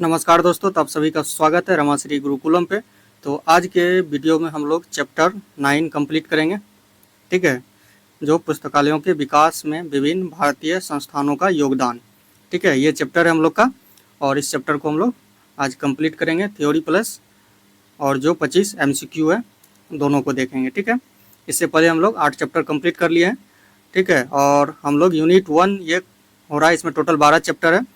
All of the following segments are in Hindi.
नमस्कार दोस्तों, तो आप सभी का स्वागत है रमाश्री गुरुकुलम पे। तो आज के वीडियो में हम लोग चैप्टर 9 कंप्लीट करेंगे। ठीक है, जो पुस्तकालयों के विकास में विभिन्न भारतीय संस्थानों का योगदान। ठीक है, ये चैप्टर है हम लोग का और इस चैप्टर को हम लोग आज कंप्लीट करेंगे, थ्योरी प्लस और जो 25 MCQ है दोनों को देखेंगे। ठीक है, इससे पहले हम लोग 8 चैप्टर कंप्लीट कर लिए हैं। ठीक है, और हम लोग यूनिट 1 ये हो रहा है, इसमें टोटल 12 चैप्टर है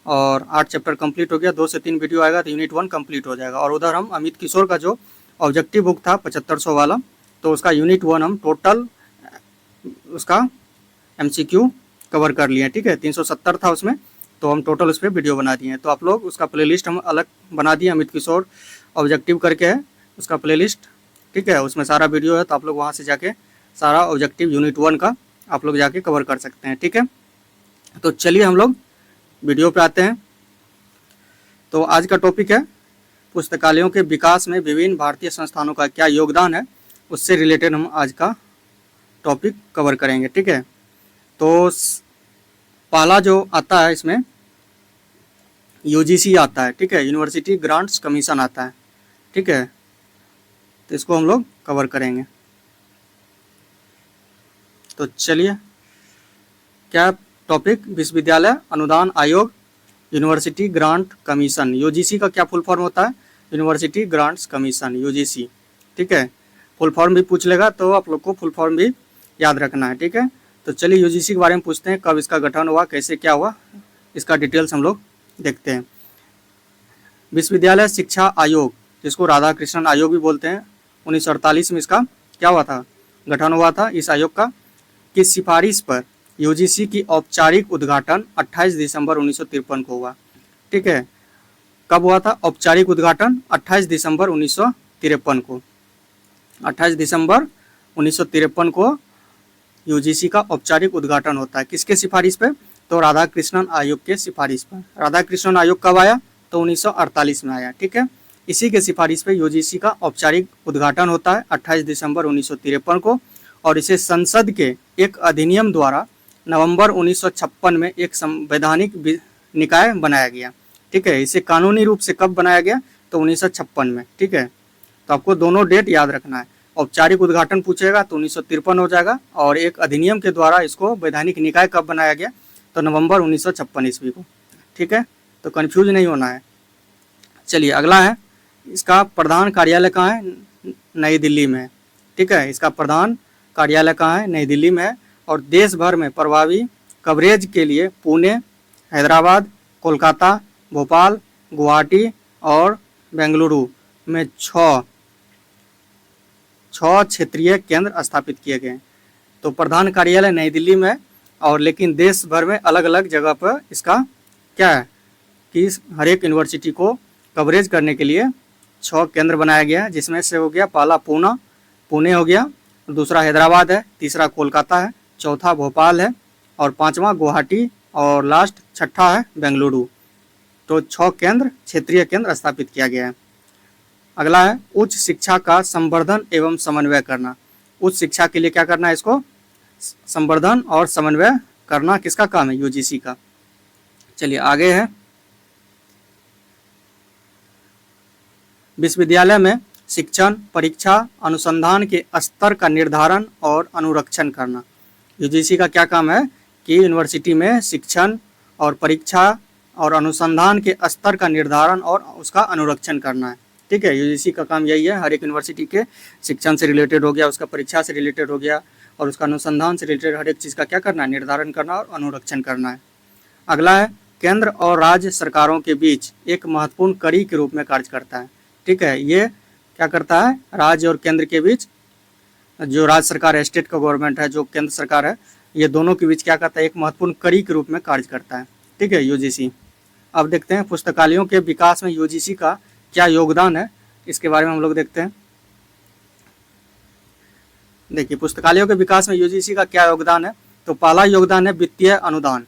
और 8 चैप्टर कंप्लीट हो गया। 2 से 3 वीडियो आएगा तो यूनिट 1 कंप्लीट हो जाएगा। और उधर हम अमित किशोर का जो ऑब्जेक्टिव बुक था 7500 वाला, तो उसका यूनिट 1 हम टोटल उसका MCQ कवर कर लिए। ठीक है, 370 था उसमें, तो हम टोटल उस पर वीडियो बना दिए हैं। तो आप लोग उसका प्लेलिस्ट हम अलग बना दिए, अमित किशोर ऑब्जेक्टिव करके है उसका प्लेलिस्ट। ठीक है, उसमें सारा वीडियो है, तो आप लोग वहाँ से जाके सारा ऑब्जेक्टिव यूनिट 1 का आप लोग जाके कवर कर सकते हैं। ठीक है, तो चलिए हम लोग वीडियो पे आते हैं। तो आज का टॉपिक है पुस्तकालयों के विकास में विभिन्न भारतीय संस्थानों का क्या योगदान है, उससे रिलेटेड हम आज का टॉपिक कवर करेंगे। ठीक है, तो पहला जो आता है इसमें UGC आता है। ठीक है, यूनिवर्सिटी ग्रांट्स कमीशन आता है। ठीक है, तो इसको हम लोग कवर करेंगे। तो चलिए, क्या टॉपिक, विश्वविद्यालय अनुदान आयोग, यूनिवर्सिटी ग्रांट कमीशन। UGC का क्या फुल फॉर्म होता है? University grants commission, UGC। ठीक है, फुल फॉर्म भी पूछ लेगा तो आप लोग को फुल फॉर्म भी याद रखना है। ठीक है, तो चलिए UGC के बारे में पूछते हैं, कब इसका गठन हुआ, कैसे क्या हुआ, इसका डिटेल्स हम लोग देखते हैं। विश्वविद्यालय शिक्षा आयोग, जिसको राधा कृष्णन आयोग भी बोलते हैं, 1948 में इसका क्या हुआ था, गठन हुआ था इस आयोग का। की सिफारिश पर UGC की औपचारिक उद्घाटन 28 दिसंबर 1953 को हुआ। ठीक है, कब हुआ था औपचारिक उद्घाटन? 28 दिसंबर 1953 को। 28 दिसंबर 1953 को UGC का औपचारिक उद्घाटन होता है। किसके सिफारिश पे? तो राधा कृष्णन आयोग के सिफारिश पर। राधा कृष्णन आयोग कब आया? तो 1948 में आया। ठीक है, इसी के सिफारिश पे UGC का औपचारिक उद्घाटन होता है 28 दिसंबर 1953 को। और इसे संसद के एक अधिनियम द्वारा नवंबर 1956 में एक संवैधानिक निकाय बनाया गया। ठीक है, इसे कानूनी रूप से कब बनाया गया? तो 1956 में। ठीक है, तो आपको दोनों डेट याद रखना है। औपचारिक उद्घाटन पूछेगा तो 1953 हो जाएगा, और एक अधिनियम के द्वारा इसको वैधानिक निकाय कब बनाया गया? तो नवंबर 1956 ईस्वी को। ठीक है, तो कन्फ्यूज नहीं होना है। चलिए, अगला है, इसका प्रधान कार्यालय कहाँ है? नई दिल्ली में है। ठीक है, इसका प्रधान कार्यालय कहाँ है? नई दिल्ली में है। और देश भर में प्रभावी कवरेज के लिए पुणे, हैदराबाद, कोलकाता, भोपाल, गुवाहाटी और बेंगलुरु में 6 क्षेत्रीय केंद्र स्थापित किए गए। तो प्रधान कार्यालय नई दिल्ली में, और लेकिन देश भर में अलग अलग जगह पर इसका क्या है कि हर एक यूनिवर्सिटी को कवरेज करने के लिए 6 केंद्र बनाया गया है, जिसमें से हो गया पहला पुणे हो गया, दूसरा हैदराबाद है, तीसरा कोलकाता है, चौथा भोपाल है और पांचवा गुवाहाटी और लास्ट छठा है बेंगलुरु। तो 6 केंद्र, क्षेत्रीय केंद्र स्थापित किया गया है। अगला है उच्च शिक्षा का संवर्धन एवं समन्वय करना। उच्च शिक्षा के लिए क्या करना है? इसको संवर्धन और समन्वय करना किसका काम है? UGC का। चलिए आगे है, विश्वविद्यालय में शिक्षण, परीक्षा, अनुसंधान के स्तर का निर्धारण और अनुरक्षण करना। UGC का क्या काम है कि यूनिवर्सिटी में शिक्षण और परीक्षा और अनुसंधान के स्तर का निर्धारण और उसका अनुरक्षण करना है। ठीक है, UGC का काम यही है। हर एक यूनिवर्सिटी के शिक्षण से रिलेटेड हो गया, उसका परीक्षा से रिलेटेड हो गया और उसका अनुसंधान से रिलेटेड हर एक चीज़ का क्या करना है? निर्धारण करना और अनुरक्षण करना है। अगला है, केंद्र और राज्य सरकारों के बीच एक महत्वपूर्ण कड़ी के रूप में कार्य करता है। ठीक है, ये क्या करता है? राज्य और केंद्र के बीच, जो राज्य सरकार है, स्टेट का गवर्नमेंट है, जो केंद्र सरकार है, ये दोनों के बीच क्या करता है? एक महत्वपूर्ण कड़ी के रूप में कार्य करता है। ठीक है, UGC। अब देखते हैं पुस्तकालयों के विकास में UGC का क्या योगदान है, इसके बारे में हम लोग देखते हैं। देखिए, पुस्तकालयों के विकास में UGC का क्या योगदान है? तो पहला योगदान है वित्तीय अनुदान।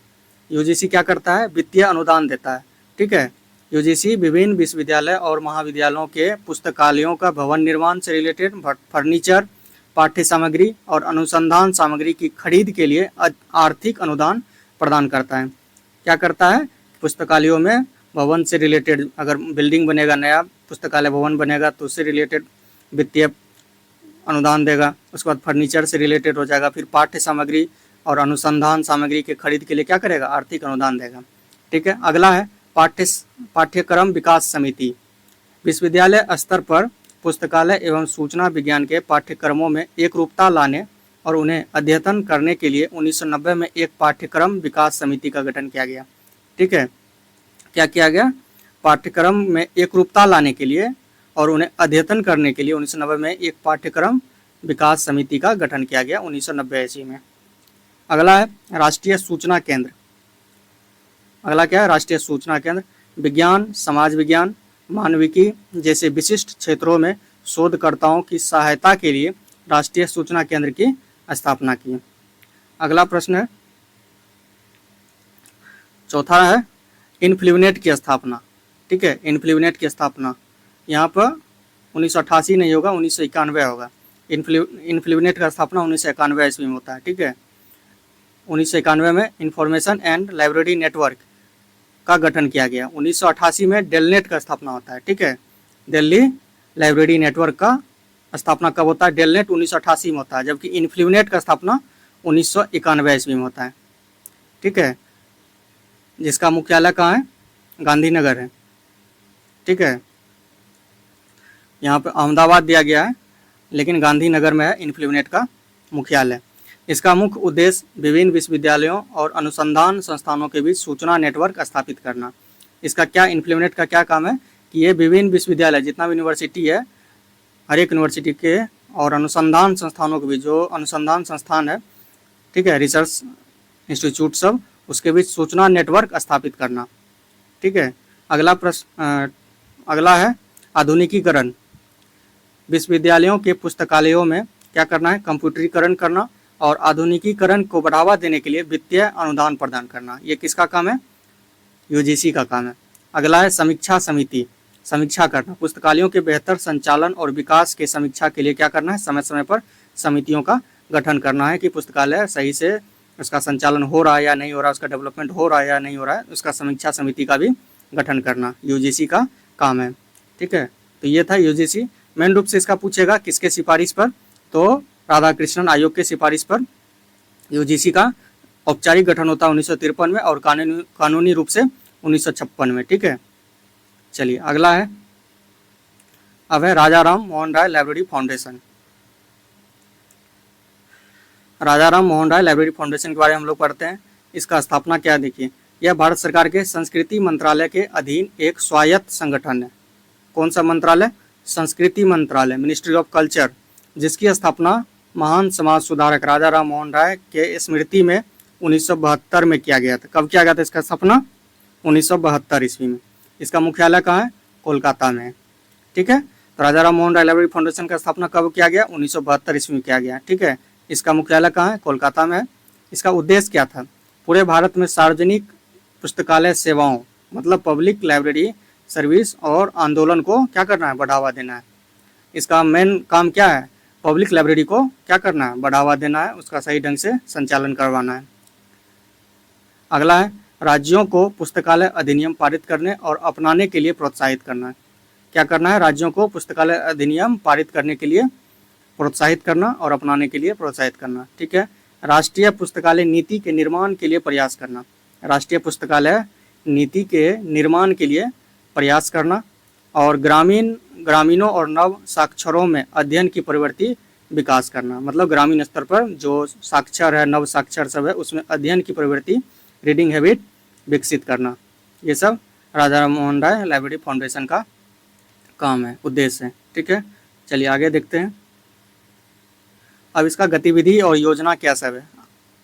UGC क्या करता है? वित्तीय अनुदान देता है। ठीक है, UGC विभिन्न विश्वविद्यालय और महाविद्यालयों के पुस्तकालयों का भवन निर्माण से रिलेटेड फर्नीचर, पाठ्य सामग्री और अनुसंधान सामग्री की खरीद के लिए आर्थिक अनुदान प्रदान करता है। क्या करता है? पुस्तकालयों में भवन से रिलेटेड, अगर बिल्डिंग बनेगा, नया पुस्तकालय भवन बनेगा तो उससे रिलेटेड वित्तीय अनुदान देगा। उसके बाद फर्नीचर से रिलेटेड हो जाएगा। फिर पाठ्य सामग्री और अनुसंधान सामग्री के खरीद के लिए क्या करेगा, आर्थिक अनुदान देगा। ठीक है, अगला है पाठ्यक्रम विकास समिति। विश्वविद्यालय स्तर पर पुस्तकालय एवं सूचना विज्ञान के पाठ्यक्रमों में एक रूपता लाने और उन्हें अद्यतन करने के लिए 1990 में एक पाठ्यक्रम विकास समिति का गठन किया गया। ठीक है, क्या किया गया, पाठ्यक्रम में एक रूपता लाने के लिए और उन्हें अद्यतन करने के लिए 1990 में एक पाठ्यक्रम विकास समिति का गठन किया गया 1990 ईस्वी में। अगला है राष्ट्रीय सूचना केंद्र। अगला क्या है, राष्ट्रीय सूचना केंद्र। विज्ञान, समाज विज्ञान, मानविकी जैसे विशिष्ट क्षेत्रों में शोधकर्ताओं की सहायता के लिए राष्ट्रीय सूचना केंद्र की स्थापना की। अगला प्रश्न है, चौथा है इन्फ्लूनेट की स्थापना। ठीक है, इन्फ्लूनेट की स्थापना यहाँ पर 1988 नहीं होगा, 1991 होगा। इन्फ्लूनेट का स्थापना 1991 ईस्वी में होता है। ठीक है, 1991 में इंफॉर्मेशन एंड लाइब्रेरी नेटवर्क का गठन किया गया। 1988 में डेलनेट का स्थापना होता है। ठीक है, दिल्ली लाइब्रेरी नेटवर्क का स्थापना कब होता है, डेलनेट 1988 में होता है, जबकि इन्फ्लूनेट का स्थापना 1991 ईस्वी में होता है। ठीक है, जिसका मुख्यालय कहाँ है, गांधीनगर है। ठीक है, यहाँ पे अहमदाबाद दिया गया है, लेकिन गांधीनगर में है इन्फ्लूनेट का मुख्यालय। इसका मुख्य उद्देश्य विभिन्न विश्वविद्यालयों और अनुसंधान संस्थानों के बीच सूचना नेटवर्क स्थापित करना। इसका क्या, इन्फ्लूनेट का क्या काम है कि ये विभिन्न विश्वविद्यालय, जितना भी यूनिवर्सिटी है, हर एक यूनिवर्सिटी के और अनुसंधान संस्थानों के बीच, जो अनुसंधान संस्थान है, ठीक है, रिसर्च इंस्टीट्यूट सब, उसके बीच सूचना नेटवर्क स्थापित करना। ठीक है, अगला प्रश्न, अगला है आधुनिकीकरण। विश्वविद्यालयों के पुस्तकालयों में क्या करना है, कंप्यूटरीकरण करना और आधुनिकीकरण को बढ़ावा देने के लिए वित्तीय अनुदान प्रदान करना। ये किसका काम है, यूजीसी का काम है। अगला है समीक्षा समिति। समीक्षा करना, पुस्तकालयों के बेहतर संचालन और विकास के समीक्षा के लिए क्या करना है, समय समय पर समितियों का गठन करना है कि पुस्तकालय सही से उसका संचालन हो रहा है या नहीं हो रहा है, उसका डेवलपमेंट हो रहा है या नहीं हो रहा है, उसका समीक्षा समिति का भी गठन करना यूजीसी का काम है। ठीक है, तो ये था यूजीसी। मेन रूप से इसका पूछेगा किसके सिफारिश पर, तो राधाकृष्णन आयोग के सिफारिश पर यूजीसी का औपचारिक गठन होता है 1953 में और कानूनी रूप से 1956 में। ठीक है, चलिए अगला है, अब है राजा राम मोहन राय लाइब्रेरी फाउंडेशन। राजा राम मोहन राय लाइब्रेरी फाउंडेशन के बारे में हम लोग पढ़ते हैं। इसका स्थापना क्या है, देखिए, यह भारत सरकार के संस्कृति मंत्रालय के अधीन एक स्वायत्त संगठन है। कौन सा मंत्रालय, संस्कृति मंत्रालय, मिनिस्ट्री ऑफ कल्चर, जिसकी स्थापना महान समाज सुधारक राजा राम मोहन राय के स्मृति में 1972 में किया गया था। कब किया गया था इसका स्थापना, 1972 ईस्वी में। इसका मुख्यालय कहाँ है, कोलकाता में है। ठीक है, तो राजा राम मोहन राय लाइब्रेरी फाउंडेशन का स्थापना कब किया गया, 1972 ईस्वी में किया गया। ठीक है, इसका मुख्यालय कहाँ है, कोलकाता में है। इसका उद्देश्य क्या था, पूरे भारत में सार्वजनिक पुस्तकालय सेवाओं, मतलब पब्लिक लाइब्रेरी सर्विस और आंदोलन को क्या करना है, बढ़ावा देना है। इसका मेन काम क्या है, पब्लिक लाइब्रेरी को क्या करना है, बढ़ावा देना है, उसका सही ढंग से संचालन करवाना है। अगला है राज्यों को पुस्तकालय अधिनियम पारित करने और अपनाने के लिए प्रोत्साहित करना है। क्या करना है, राज्यों को पुस्तकालय अधिनियम पारित करने के लिए प्रोत्साहित करना और अपनाने के लिए प्रोत्साहित करना। ठीक है, राष्ट्रीय पुस्तकालय नीति के निर्माण के लिए प्रयास करना। राष्ट्रीय पुस्तकालय नीति के निर्माण के लिए प्रयास करना और ग्रामीणों और नव साक्षरों में अध्ययन की प्रवृत्ति विकास करना। मतलब ग्रामीण स्तर पर जो साक्षर है, नव साक्षर सब है, उसमें अध्ययन की प्रवृत्ति, रीडिंग हैबिट विकसित करना। ये सब राजा राम मोहन राय लाइब्रेरी फाउंडेशन का काम है, उद्देश्य है। ठीक है, चलिए आगे देखते हैं। अब इसका गतिविधि और योजना क्या सब है,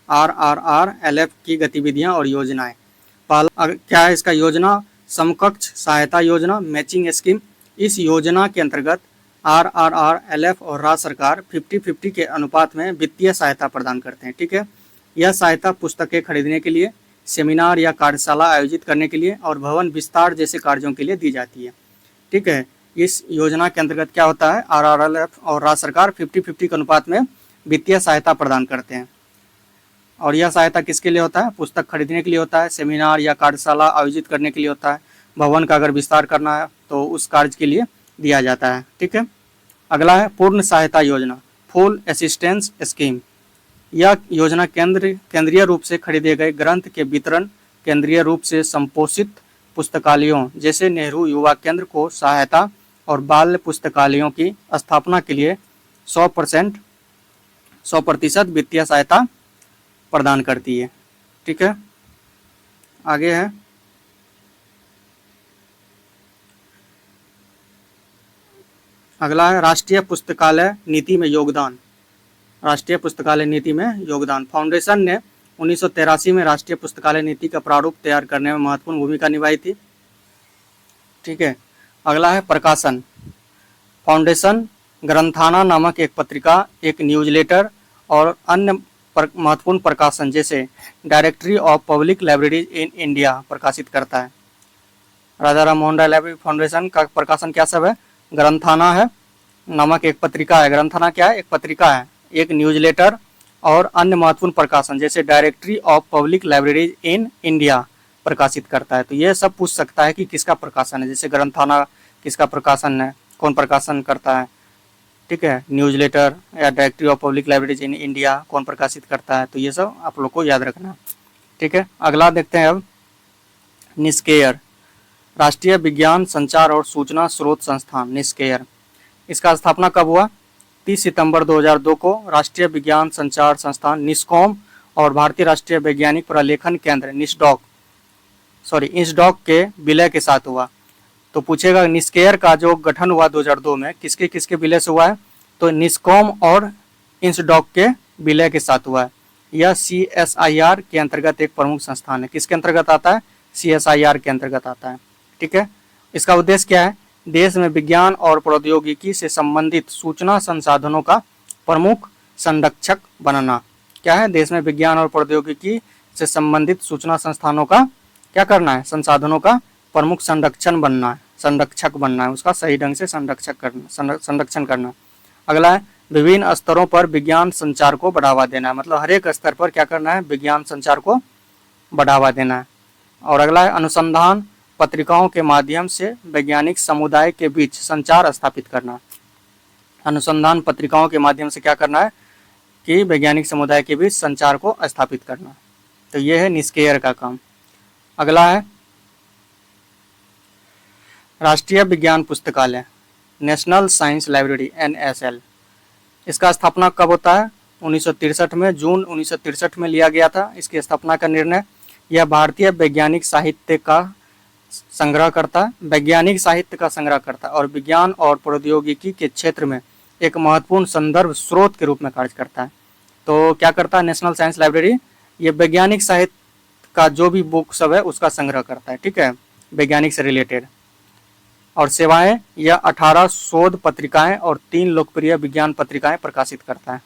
RRR-LF की गतिविधियां और योजनाएं। पहला क्या है इसका योजना, समकक्ष सहायता योजना, मैचिंग स्कीम। इस योजना के अंतर्गत RRR-LF और राज्य सरकार 50-50 के अनुपात में वित्तीय सहायता प्रदान करते हैं। ठीक है, यह सहायता पुस्तकें खरीदने के लिए, सेमिनार या कार्यशाला आयोजित करने के लिए और भवन विस्तार जैसे कार्यों के लिए दी जाती है। ठीक है, इस योजना के अंतर्गत क्या होता है, RRR-LF और राज्य सरकार 50-50 के अनुपात में वित्तीय सहायता प्रदान करते हैं। और यह सहायता किसके लिए होता है, पुस्तक खरीदने के लिए होता है, सेमिनार या कार्यशाला आयोजित करने के लिए होता है, भवन का अगर विस्तार करना है तो उस कार्य के लिए दिया जाता है। ठीक है, अगला है पूर्ण सहायता योजना, फुल असिस्टेंस स्कीम। यह योजना केंद्रीय रूप से खरीदे गए ग्रंथ के वितरण, केंद्रीय रूप से संपोषित पुस्तकालयों जैसे नेहरू युवा केंद्र को सहायता और बाल पुस्तकालयों की स्थापना के लिए 100% वित्तीय सहायता प्रदान करती है। ठीक है, आगे है अगला है राष्ट्रीय पुस्तकालय नीति में योगदान। राष्ट्रीय पुस्तकालय नीति में योगदान। फाउंडेशन ने 1983 में राष्ट्रीय पुस्तकालय नीति का प्रारूप तैयार करने में महत्वपूर्ण भूमिका निभाई थी। ठीक है, अगला है प्रकाशन। फाउंडेशन ग्रंथाना नामक एक पत्रिका, एक न्यूज़लेटर और अन्य महत्वपूर्ण प्रकाशन जैसे directory of public libraries in India प्रकाशित करता है। राजा राम मोहन राय लाइब्रेरी फाउंडेशन का प्रकाशन क्या सब है? ग्रंथाना है नामक एक पत्रिका है। ग्रंथाना क्या है? एक पत्रिका है, एक न्यूज़लेटर और अन्य महत्वपूर्ण प्रकाशन जैसे directory of public libraries in India प्रकाशित करता है। तो ये सब पूछ सकता है कि किसका प्रकाशन है, जैसे ग्रंथाना किसका प्रकाशन है, कौन प्रकाशन करता है। ठीक है, न्यूज़लेटर या directory of public libraries in India कौन प्रकाशित करता है। तो ये सब आप लोग को याद रखना। ठीक है, अगला देखते हैं अब निस्केयर, राष्ट्रीय विज्ञान संचार और सूचना स्रोत संस्थान निस्केयर। इसका स्थापना कब हुआ? 30 सितंबर 2002 को राष्ट्रीय विज्ञान संचार संस्थान निस्कॉम और भारतीय राष्ट्रीय वैज्ञानिक प्रलेखन केंद्र इंसडॉक के विलय के साथ हुआ। तो पूछेगा निस्केयर का जो गठन हुआ 2002 में किसके किसके विलय से हुआ है? तो निस्कॉम और इंसडॉक के विलय के साथ हुआ है। यह CSIR के अंतर्गत एक प्रमुख संस्थान है। किसके अंतर्गत आता है? CSIR के अंतर्गत आता है। ठीक है, इसका उद्देश्य क्या है? देश में विज्ञान और प्रौद्योगिकी से संबंधित सूचना संसाधनों का प्रमुख संरक्षक बनना। क्या है? देश में विज्ञान और प्रौद्योगिकी से संबंधित सूचना संस्थानों का क्या करना है? संसाधनों का प्रमुख संरक्षक बनना है, उसका सही ढंग से संरक्षण करना। अगला है विभिन्न स्तरों पर विज्ञान संचार को बढ़ावा देना है, मतलब हर एक स्तर पर क्या करना है? विज्ञान संचार को बढ़ावा देना है। और अगला है अनुसंधान पत्रिकाओं के माध्यम से वैज्ञानिक समुदाय के बीच संचार स्थापित करना। अनुसंधान पत्रिकाओं के माध्यम से क्या करना है? कि वैज्ञानिक समुदाय के बीच संचार को स्थापित करना। तो यह है निस्केयर का काम। अगला है राष्ट्रीय विज्ञान पुस्तकालय, नेशनल साइंस लाइब्रेरी NSL। इसका स्थापना कब होता है? 1963 में, जून 1963 में लिया गया था इसकी स्थापना का निर्णय। यह भारतीय वैज्ञानिक साहित्य का संग्रह करता है, और विज्ञान और प्रौद्योगिकी के क्षेत्र में एक महत्वपूर्ण संदर्भ स्रोत के रूप में कार्य करता है। तो क्या करता है नेशनल साइंस लाइब्रेरी? ये वैज्ञानिक साहित्य का जो भी बुक सब है उसका संग्रह करता है। ठीक है, वैज्ञानिक से रिलेटेड। और सेवाएं, यह 18 शोध पत्रिकाएं और 3 लोकप्रिय विज्ञान पत्रिकाएं प्रकाशित करता है।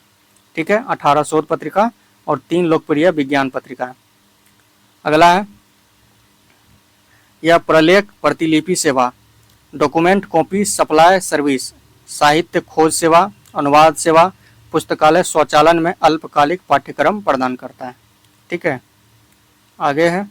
ठीक है, 18 शोध पत्रिका और 3 लोकप्रिय विज्ञान पत्रिकाएं। अगला है यह प्रलेख प्रतिलिपि सेवा, डॉक्यूमेंट कॉपी सप्लाई सर्विस, साहित्य खोज सेवा, अनुवाद सेवा, पुस्तकालय स्वचालन में अल्पकालिक पाठ्यक्रम प्रदान करता है। ठीक है, आगे है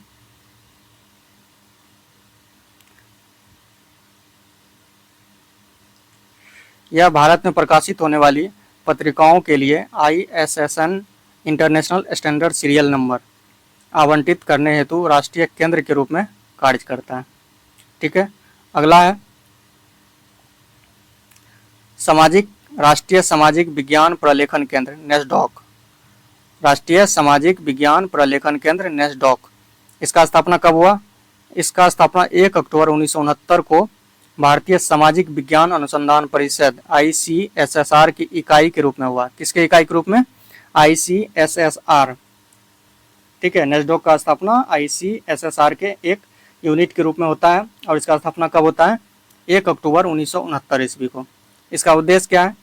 यह भारत में प्रकाशित होने वाली पत्रिकाओं के लिए ISSN international standard serial number आवंटित करने हेतु राष्ट्रीय केंद्र के रूप में कार्य करता है। ठीक है, अगला है राष्ट्रीय सामाजिक विज्ञान प्रलेखन केंद्र नेस्डॉक। राष्ट्रीय सामाजिक विज्ञान प्रलेखन केंद्र नेस्डॉक, इसका स्थापना कब हुआ? इसका स्थापना 1 अक्टूबर 1969 को भारतीय सामाजिक विज्ञान अनुसंधान परिषद ICSSR की इकाई के रूप में हुआ। किसके इकाई के रूप में? ICSSR। ठीक है, नेस्डॉक का स्थापना ICSSR के एक यूनिट के रूप में होता है और इसका स्थापना कब होता है? 1 अक्टूबर 1969 ईस्वी को। इसका उद्देश्य क्या है?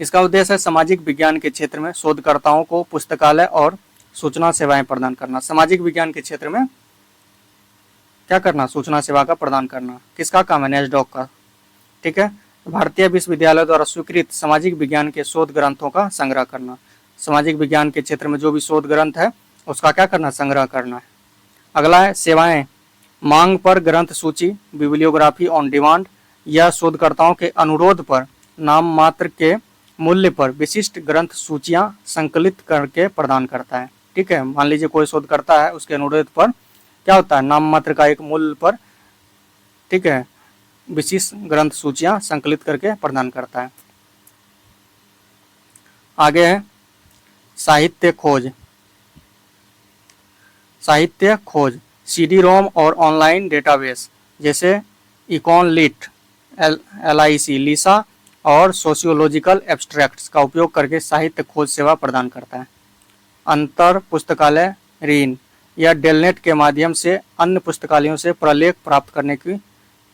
इसका उद्देश्य है सामाजिक विज्ञान के क्षेत्र में शोधकर्ताओं को पुस्तकालय और सूचना सेवाएं प्रदान करना। सामाजिक विज्ञान के क्षेत्र में क्या करना? सूचना सेवा का प्रदान करना। किसका काम है? नेस्डॉक का। ठीक है, भारतीय विश्वविद्यालय द्वारा स्वीकृत सामाजिक विज्ञान के शोध ग्रंथों का संग्रह करना। सामाजिक विज्ञान के क्षेत्र में जो भी शोध ग्रंथ है उसका क्या करना? संग्रह करना है। अगला है सेवाएं, मांग पर ग्रंथ सूची, बिब्लियोग्राफी ऑन डिमांड, या शोधकर्ताओं के अनुरोध पर नाम मात्र के मूल्य पर विशिष्ट ग्रंथ सूचियां संकलित करके प्रदान करता है। ठीक है, मान लीजिए कोई शोधकर्ता है, उसके अनुरोध पर क्या होता है, नाम मात्र का एक मूल्य पर, ठीक है, विशिष्ट ग्रंथ सूचियां संकलित करके प्रदान करता है। आगे है साहित्य खोज। साहित्य खोज सीडी रोम और ऑनलाइन डेटाबेस जैसे इकॉनलिट, LIC, लिसा और सोशियोलॉजिकल एब्स्ट्रैक्ट्स का उपयोग करके साहित्य खोज सेवा प्रदान करता है। अंतर पुस्तकालय रीन या डेलनेट के माध्यम से अन्य पुस्तकालयों से प्रलेख प्राप्त करने की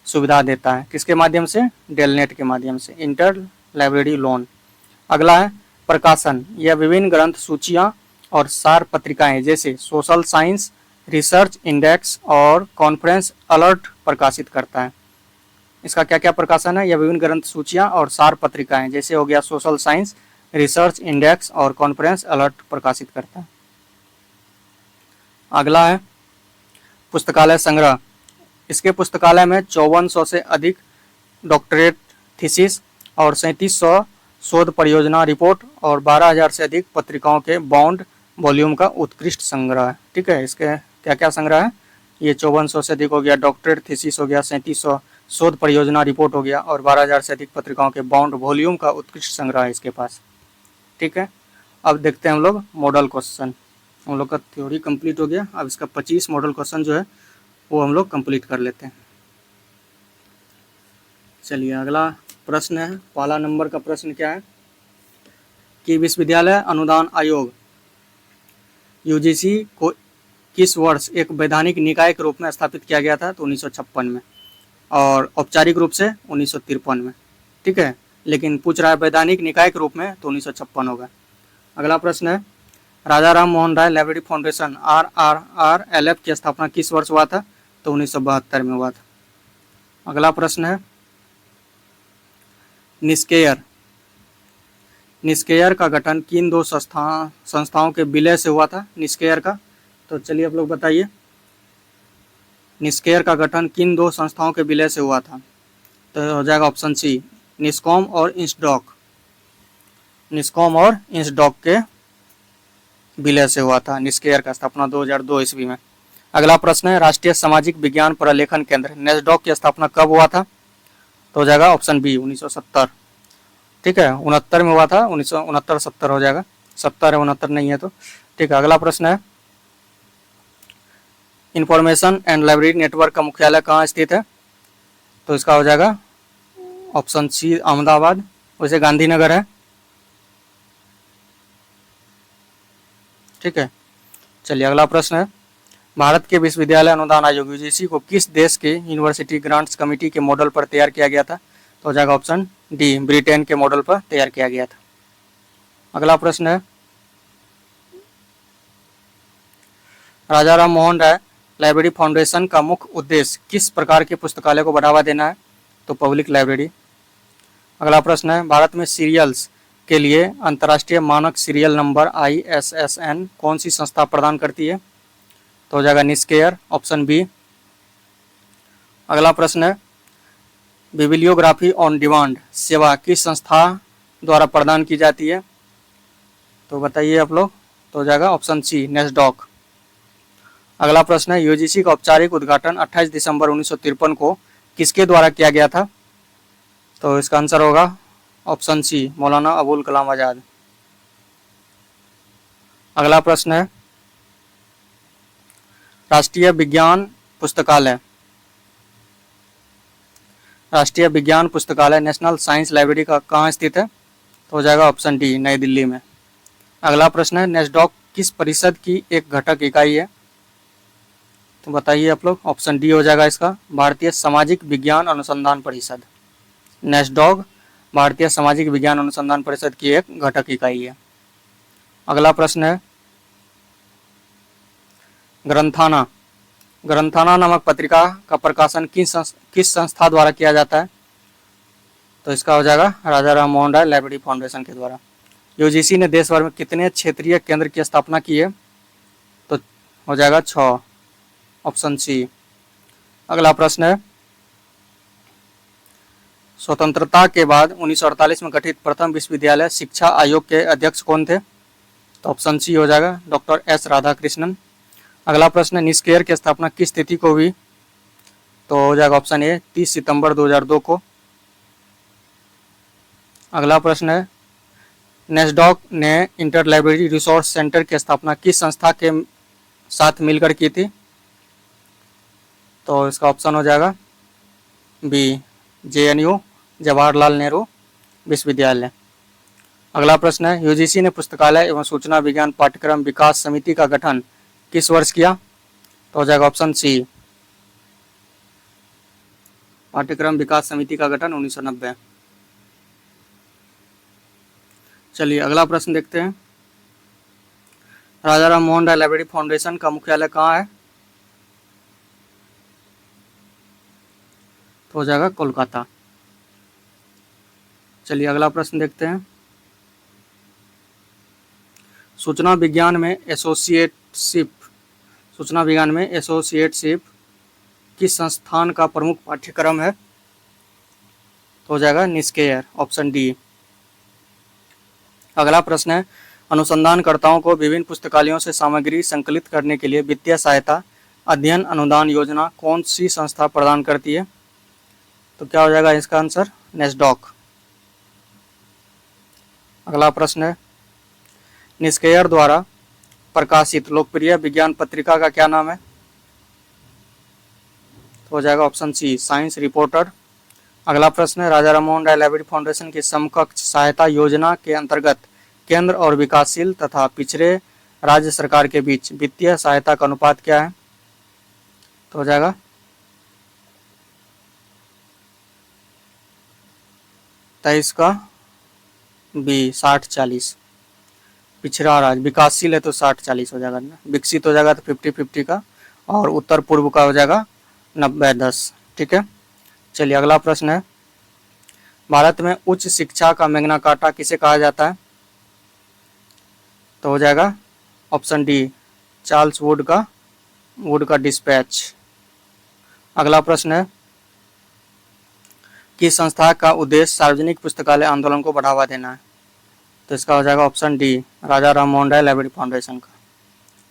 सुविधा देता है। किसके माध्यम से? डेलनेट के माध्यम से, इंटर लाइब्रेरी लोन। अगला है प्रकाशन, यह विभिन्न ग्रंथ सूचियां और सार पत्रिकाएं जैसे सोशल साइंस, रिसर्च इंडेक्स और कॉन्फ्रेंस अलर्ट प्रकाशित करता है। इसका क्या क्या प्रकाशन है? यह विभिन्न ग्रंथ सूचियां और सार पत्रिकाएं जैसे हो गया सोशल साइंस, रिसर्च इंडेक्स और कॉन्फ्रेंस अलर्ट प्रकाशित करता है। अगला है पुस्तकालय संग्रह। इसके पुस्तकालय में 5400 से अधिक डॉक्टरेट थीसिस और 3700 शोध परियोजना रिपोर्ट और 12000 से अधिक पत्रिकाओं के बाउंड वॉल्यूम का उत्कृष्ट संग्रह है। ठीक है, इसके क्या क्या संग्रह है? ये 5400 से अधिक हो गया, डॉक्टरेट थीसिस हो गया, 3700 शोध परियोजना रिपोर्ट हो गया और 12000 से अधिक पत्रिकाओं के बाउंड वॉल्यूम का उत्कृष्ट संग्रह है इसके पास। ठीक है, अब देखते हैं हम लोग मॉडल क्वेश्चन। हम लोग का थ्योरी कंप्लीट हो गया, अब इसका 25 मॉडल क्वेश्चन जो है वो हम लोग कंप्लीट कर लेते हैं। चलिए अगला प्रश्न है, पहला नंबर का प्रश्न क्या है कि विश्वविद्यालय अनुदान आयोग UGC को किस वर्ष एक वैधानिक निकाय के रूप में स्थापित किया गया था? तो 1956 में, और औपचारिक रूप से 1953 में। ठीक है, लेकिन पूछ रहा है वैधानिक निकाय के रूप में, तो 1956 होगा। अगला प्रश्न है राजा Ram Mohan Roy library foundation RRRLF की स्थापना किस वर्ष हुआ था? तो 1972 में हुआ था। अगला प्रश्न है निष्केयर। निष्केयर का गठन किन दो संस्थाओं के विलय से हुआ था? निष्केयर का, तो चलिए आप लोग बताइए, निष्केयर का गठन किन दो संस्थाओं के विलय से हुआ था? तो हो जाएगा ऑप्शन सी, निस्कॉम और इंसडॉक। निस्कॉम और इंसडॉक के विलय से हुआ था निष्केयर का स्थापना 2002 ईस्वी में। अगला प्रश्न है राष्ट्रीय सामाजिक विज्ञान प्रलेखन केंद्र नेस्डॉक की स्थापना कब हुआ था? तो हो जाएगा ऑप्शन बी, 1970। ठीक है, 69 में हुआ था, 1969 70 हो जाएगा, 70 है 69 नहीं है तो। ठीक है, अगला प्रश्न है इंफॉर्मेशन एंड लाइब्रेरी नेटवर्क का मुख्यालय कहाँ स्थित है? तो इसका हो जाएगा ऑप्शन सी, अहमदाबाद, वैसे गांधीनगर है। ठीक है, चलिए अगला प्रश्न है भारत के विश्वविद्यालय अनुदान आयोग UGC को किस देश के यूनिवर्सिटी ग्रांट्स कमेटी के मॉडल पर तैयार किया गया था? तो हो जाएगा ऑप्शन डी, ब्रिटेन के मॉडल पर तैयार किया गया था। अगला प्रश्न है राजा राम मोहन राय लाइब्रेरी फाउंडेशन का मुख्य उद्देश्य किस प्रकार के पुस्तकालय को बढ़ावा देना है? तो पब्लिक लाइब्रेरी। अगला प्रश्न है भारत में सीरियल्स के लिए अंतर्राष्ट्रीय मानक सीरियल नंबर ISSN कौन सी संस्था प्रदान करती है? तो हो जाएगा निष्केयर, ऑप्शन बी। अगला प्रश्न है बिब्लियोग्राफी ऑन डिमांड सेवा किस संस्था द्वारा प्रदान की जाती है? तो बताइए आप लोग, तो हो जाएगा ऑप्शन सी, नेस्डॉक। अगला प्रश्न है UGC का औपचारिक उद्घाटन 28 दिसंबर 1953 को किसके द्वारा किया गया था? तो इसका आंसर होगा ऑप्शन सी, मौलाना अबुल कलाम आजाद। अगला प्रश्न है राष्ट्रीय विज्ञान पुस्तकालय। राष्ट्रीय विज्ञान पुस्तकालय नेशनल साइंस लाइब्रेरी का कहाँ स्थित है? तो हो जाएगा ऑप्शन डी, नई दिल्ली में। अगला प्रश्न है नेस्डॉक किस परिषद की एक घटक इकाई है? तो बताइए आप लोग, ऑप्शन डी हो जाएगा इसका, भारतीय सामाजिक विज्ञान अनुसंधान परिषद। नेस्डॉक भारतीय सामाजिक विज्ञान अनुसंधान परिषद की एक घटक इकाई है। अगला प्रश्न है ग्रंथाना। ग्रंथाना नामक पत्रिका का प्रकाशन किस संस्था द्वारा किया जाता है? तो इसका हो जाएगा राजा राम मोहन राय लाइब्रेरी फाउंडेशन के द्वारा। UGC ने देश भर में कितने क्षेत्रीय केंद्र की स्थापना की है? तो हो जाएगा 6, ऑप्शन सी। अगला प्रश्न है, स्वतंत्रता के बाद 1948 में गठित प्रथम विश्वविद्यालय शिक्षा आयोग के अध्यक्ष कौन थे? तो ऑप्शन सी हो जाएगा डॉक्टर एस राधाकृष्णन। अगला प्रश्न है, निस्केयर की स्थापना किस तिथि को हुई? तो हो जाएगा ऑप्शन ए 30 सितंबर 2002 को। अगला प्रश्न है, नेस्डॉक ने इंटर लाइब्रेरी रिसोर्स सेंटर की स्थापना किस संस्था के साथ मिलकर की थी? तो इसका ऑप्शन हो जाएगा बी JNU जवाहरलाल नेहरू विश्वविद्यालय। अगला प्रश्न है, यूजीसी ने पुस्तकालय एवं सूचना विज्ञान पाठ्यक्रम विकास समिति का गठन किस वर्ष किया? तो हो जाएगा ऑप्शन सी पाठ्यक्रम विकास समिति का गठन 1990। चलिए अगला प्रश्न देखते हैं, राजा राम मोहन राय लाइब्रेरी फाउंडेशन का मुख्यालय कहाँ है? तो हो जाएगा कोलकाता। चलिए अगला प्रश्न देखते हैं, सूचना विज्ञान में एसोसिएटशिप किस संस्थान का प्रमुख पाठ्यक्रम है? तो हो जाएगा निस्केयर, ऑप्शन डी। अगला प्रश्न है, अनुसंधानकर्ताओं को विभिन्न पुस्तकालयों से सामग्री संकलित करने के लिए वित्तीय सहायता अध्ययन अनुदान योजना कौन सी संस्था प्रदान करती है? तो क्या हो जाएगा इसका आंसर? नेस्डॉक। अगला प्रश्न है, निस्केयर द्वारा प्रकाशित लोकप्रिय विज्ञान पत्रिका का क्या नाम है? तो हो जाएगा ऑप्शन सी साइंस रिपोर्टर। अगला प्रश्न है, राजा राम मोहन राय लाइब्रेरी फाउंडेशन की समकक्ष सहायता योजना के अंतर्गत केंद्र और विकासशील तथा पिछड़े राज्य सरकार के बीच वित्तीय सहायता का अनुपात क्या है? तो हो जाएगा तेईस का बी 60-40। पिछड़ा राज्य, विकासशील है तो 60-40 हो जाएगा ना, विकसित हो जाएगा तो 50-50 का, और उत्तर पूर्व का हो जाएगा 90-10। ठीक है। चलिए अगला प्रश्न है, भारत में उच्च शिक्षा का मैग्ना कार्टा किसे कहा जाता है? तो हो जाएगा ऑप्शन डी चार्ल्स वुड का डिस्पैच। अगला प्रश्न है, किस संस्था का उद्देश्य सार्वजनिक पुस्तकालय आंदोलन को बढ़ावा देना है? तो इसका हो जाएगा ऑप्शन डी राजा राम मोहन राय लाइब्रेरी फाउंडेशन का।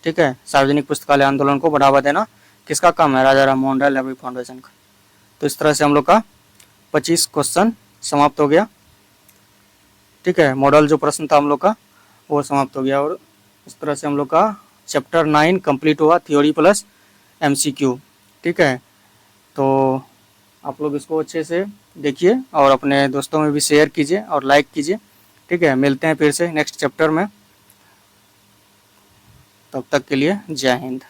ठीक है, सार्वजनिक पुस्तकालय आंदोलन को बढ़ावा देना किसका काम है? राजा राम मोहन राय लाइब्रेरी फाउंडेशन का। तो इस तरह से हम लोग का 25 क्वेश्चन समाप्त हो गया। ठीक है, मॉडल जो प्रश्न था हम लोग का वो समाप्त हो गया, और इस तरह से हम लोग का चैप्टर 9 कंप्लीट हुआ, थ्योरी प्लस MCQ। ठीक है, तो आप लोग इसको अच्छे से देखिए और अपने दोस्तों में भी शेयर कीजिए और लाइक कीजिए। ठीक है, मिलते हैं फिर से नेक्स्ट चैप्टर में, तब तक के लिए जय हिंद।